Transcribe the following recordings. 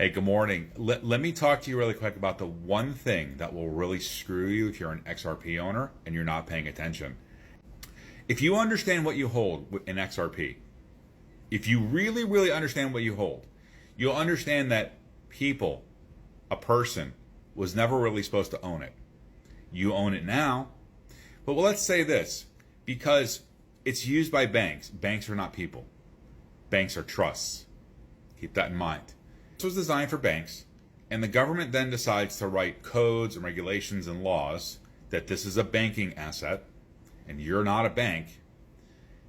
Hey, good morning. Let me talk to you really quick about the one thing that will really screw you if you're an XRP owner and you're not paying attention. If you understand what you hold in XRP, if you really, really understand what you hold, you'll understand that a person, was never really supposed to own it. You own it now, but let's say this, because it's used by banks. Banks are not people. Banks are trusts. Keep that in mind. This was designed for banks, and the government then decides to write codes and regulations and laws that this is a banking asset and you're not a bank.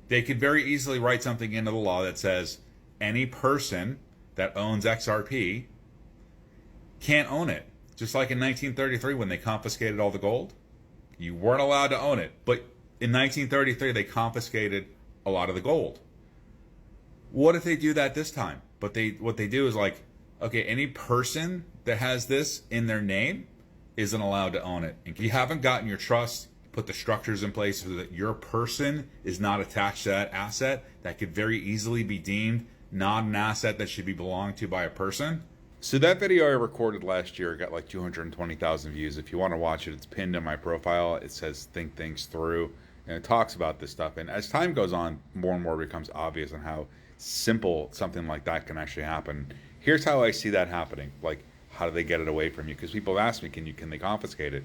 They could very easily write something into the law that says any person that owns XRP can't own it. Just like in 1933 when they confiscated all the gold, you weren't allowed to own it. But in 1933 they confiscated a lot of the gold. What if they do that this time? But what they do is like, okay, any person that has this in their name isn't allowed to own it. And if you haven't gotten your trust, put the structures in place so that your person is not attached to that asset that could very easily be deemed not an asset that should be belonged to by a person. So that video I recorded last year got like 220,000 views. If you want to watch it, it's pinned in my profile. It says Think Things Through, and it talks about this stuff. And as time goes on, more and more becomes obvious on how simple something like that can actually happen. Here's how I see that happening. Like, how do they get it away from you? Because people have asked me, can they confiscate it?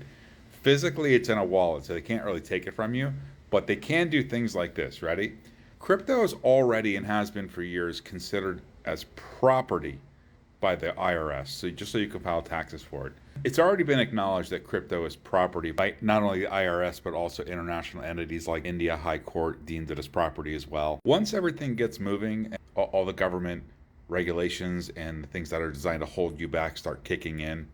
Physically, it's in a wallet, so they can't really take it from you, but they can do things like this. Ready? Crypto is already, and has been for years, considered as property by the IRS, so just so you can file taxes for it. It's already been acknowledged that crypto is property by not only the IRS, but also international entities like India High Court deemed it as property as well. Once everything gets moving, all the government regulations and the things that are designed to hold you back start kicking in,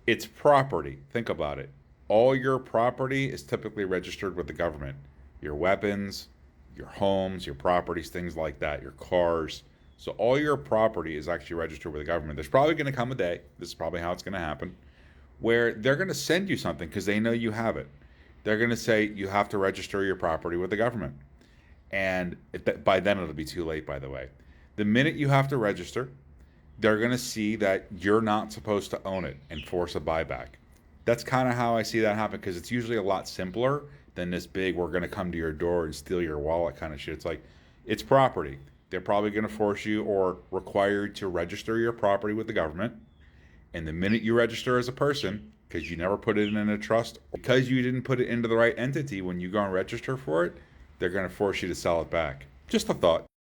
it's property. Think about it. All your property is typically registered with the government. Your weapons, your homes, your properties, things like that, your cars. So all your property is actually registered with the government. There's probably going to come a day, this is probably how it's going to happen, where they're going to send you something because they know you have it. They're going to say you have to register your property with the government. And by then it'll be too late, by the way. The minute you have to register, they're going to see that you're not supposed to own it and force a buyback. That's kind of how I see that happen, because it's usually a lot simpler than this big, we're going to come to your door and steal your wallet kind of shit. It's like, it's property. They're probably going to force you or require you to register your property with the government. And the minute you register as a person, because you never put it in a trust, because you didn't put it into the right entity when you go and register for it, they're going to force you to sell it back. Just a thought.